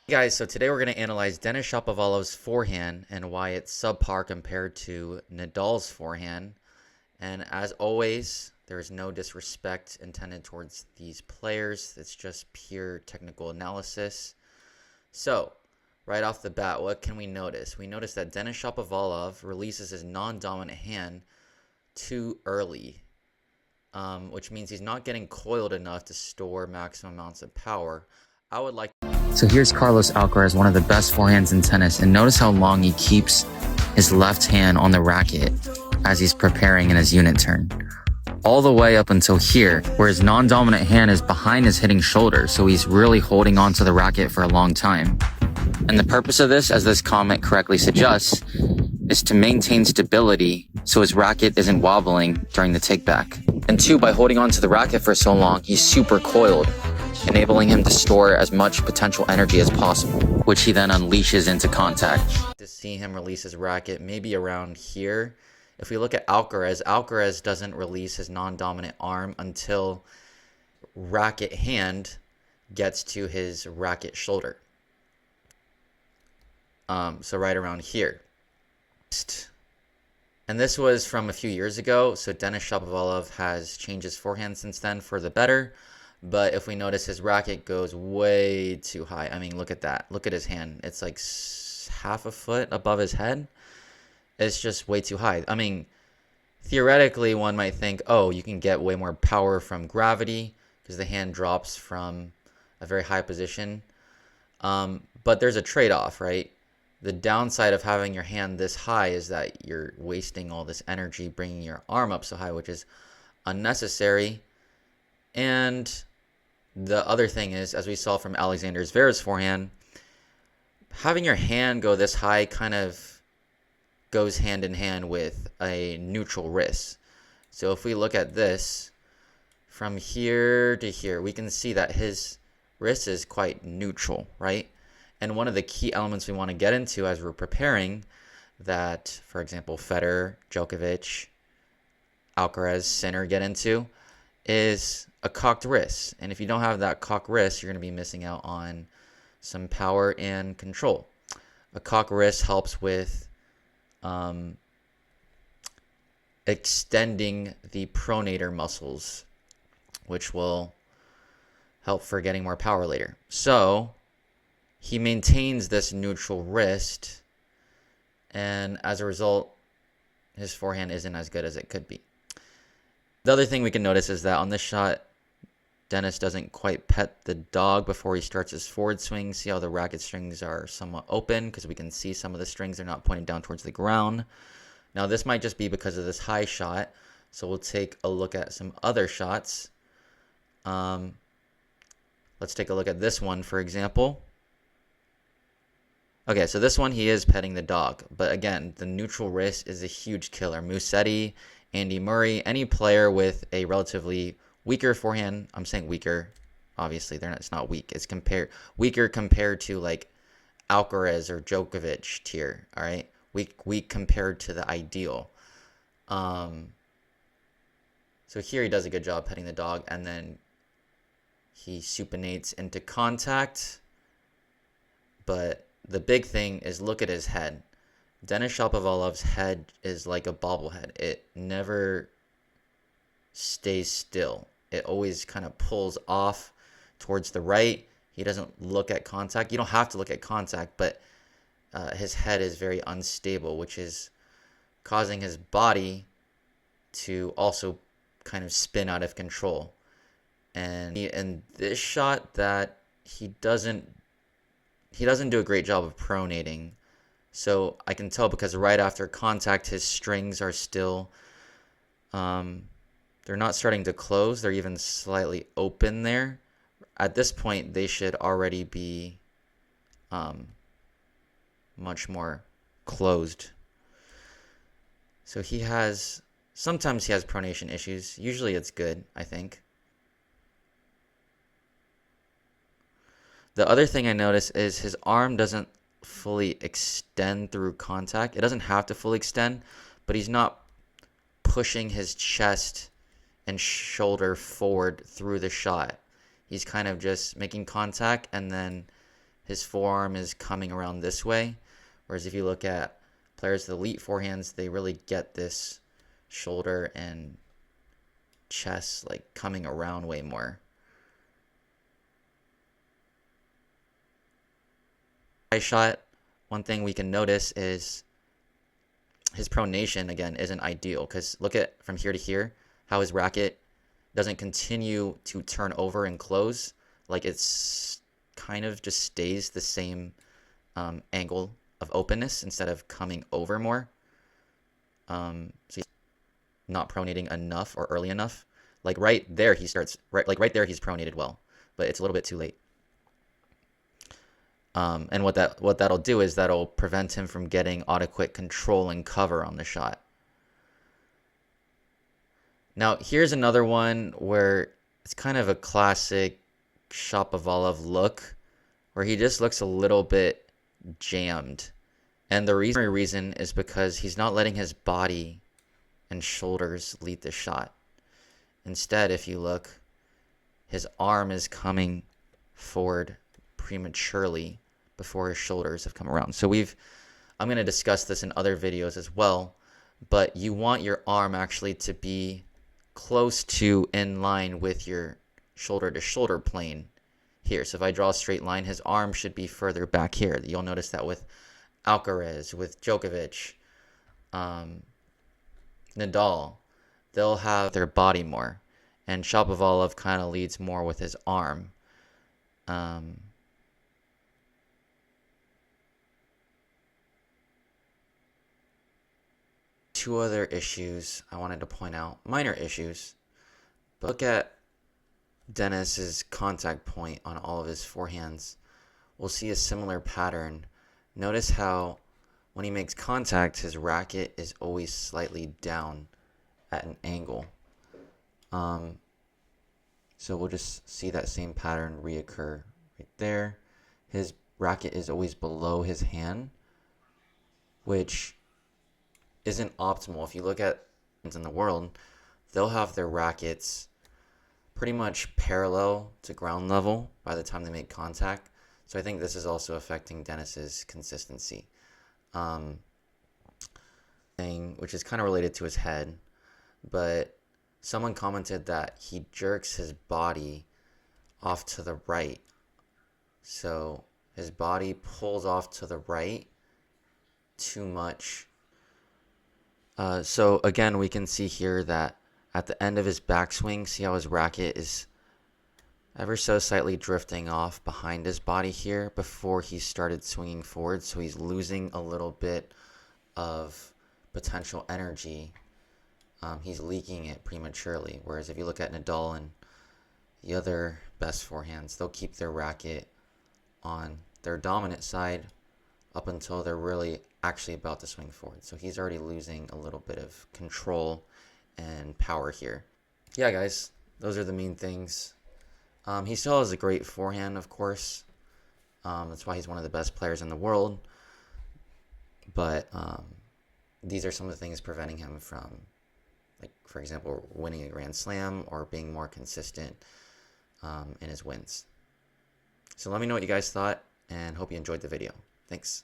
Hey guys, so today we're going to analyze Denis Shapovalov's forehand and why it's subpar compared to Nadal's forehand. And as always, there is no disrespect intended towards these players. It's just pure technical analysis. So, right off the bat, what can we notice? We notice that Denis Shapovalov releases his non-dominant hand too early, which means he's not getting coiled enough to store maximum amounts of power. I would like So here's Carlos Alcaraz, one of the best forehands in tennis, and notice how long he keeps his left hand on the racket as he's preparing in his unit turn. All the way up until here, where his non-dominant hand is behind his hitting shoulder, so he's really holding onto the racket for a long time. And the purpose of this, as this comment correctly suggests, is to maintain stability so his racket isn't wobbling during the takeback. And two, by holding onto the racket for so long, he's super coiled, enabling him to store as much potential energy as possible, which he then unleashes into contact. to see him release his racket maybe around here. If we look at Alcaraz doesn't release his non-dominant arm until racket hand gets to his racket shoulder. So right around here. And this was from a few years ago, so Denis Shapovalov has changed his forehand since then for the better. But if we notice, his racket goes way too high. I mean, look at that. Look at his hand. It's like half a foot above his head. It's just way too high. I mean, theoretically, one might think, oh, you can get way more power from gravity because the hand drops from a very high position. But there's a trade-off, right? The downside of having your hand this high is that you're wasting all this energy bringing your arm up so high, which is unnecessary. And the other thing is, as we saw from Alexander Zverev's forehand, having your hand go this high kind of goes hand in hand with a neutral wrist. So if we look at this from here to here, we can see that his wrist is quite neutral, right? And one of the key elements we want to get into as we're preparing that, for example, Federer, Djokovic, Alcaraz, Sinner get into is a cocked wrist. And if you don't have that cocked wrist, you're going to be missing out on some power and control. A cocked wrist helps with extending the pronator muscles, which will help for getting more power later. So he maintains this neutral wrist, and as a result, his forehand isn't as good as it could be. The other thing we can notice is that on this shot, Denis doesn't quite pet the dog before he starts his forward swing. See how the racket strings are somewhat open because we can see some of the strings are not pointing down towards the ground. Now this might just be because of this high shot, so we'll take a look at some other shots. Let's take a look at this one, for example. Okay, so this one he is petting the dog, but again, the neutral wrist is a huge killer. Musetti, Andy Murray, any player with a relatively weaker forehand, I'm saying weaker, obviously it's not weak, it's weaker compared to like Alcaraz or Djokovic tier, all right? Weak compared to the ideal. So here he does a good job petting the dog, and then he supinates into contact, but the big thing is look at his head. Denis Shapovalov's head is like a bobblehead. It never stays still. It always kind of pulls off towards the right. He doesn't look at contact. You don't have to look at contact, but his head is very unstable, which is causing his body to also kind of spin out of control. And in this shot, that he doesn't do a great job of pronating. So I can tell because right after contact, his strings are still, they're not starting to close. They're even slightly open there. At this point, they should already be much more closed. So sometimes he has pronation issues. Usually it's good, I think. The other thing I notice is his arm doesn't fully extend through contact. It doesn't have to fully extend, but he's not pushing his chest and shoulder forward through the shot. He's kind of just making contact and then his forearm is coming around this way. Whereas if you look at players with elite forehands, they really get this shoulder and chest like coming around way more. Shot, one thing we can notice is his pronation again isn't ideal, because look at from here to here how his racket doesn't continue to turn over and close. Like it's kind of just stays the same angle of openness instead of coming over more. So he's not pronating enough or early enough. Like right there he starts right there he's pronated well, but it's a little bit too late. And what that'll do is that'll prevent him from getting adequate control and cover on the shot. Now here's another one where it's kind of a classic Shapovalov look, where he just looks a little bit jammed. And the reason is because he's not letting his body and shoulders lead the shot. Instead, if you look, his arm is coming forward prematurely before his shoulders have come around. So I'm going to discuss this in other videos as well, but you want your arm actually to be close to in line with your shoulder to shoulder plane here. So if I draw a straight line, his arm should be further back here. You'll notice that with Alcaraz, with Djokovic, Nadal, they'll have their body more. And Shapovalov kind of leads more with his arm. Two other issues I wanted to point out, minor issues, but look at Denis's contact point on all of his forehands. We'll see a similar pattern. Notice how when he makes contact, his racket is always slightly down at an angle. So we'll just see that same pattern reoccur right there. His racket is always below his hand, which isn't optimal. If you look at in the world, they'll have their rackets pretty much parallel to ground level by the time they make contact. So I think this is also affecting Denis's consistency. Which is kind of related to his head, but someone commented that he jerks his body off to the right. So his body pulls off to the right too much. So again, we can see here that at the end of his backswing, see how his racket is ever so slightly drifting off behind his body here before he started swinging forward. So he's losing a little bit of potential energy. He's leaking it prematurely. Whereas if you look at Nadal and the other best forehands, they'll keep their racket on their dominant side up until they're really actually about to swing forward. So he's already losing a little bit of control and power here. Yeah, guys, those are the main things. He still has a great forehand, of course. That's why he's one of the best players in the world. But these are some of the things preventing him from, like, for example, winning a Grand Slam or being more consistent in his wins. So let me know what you guys thought, and hope you enjoyed the video. Thanks.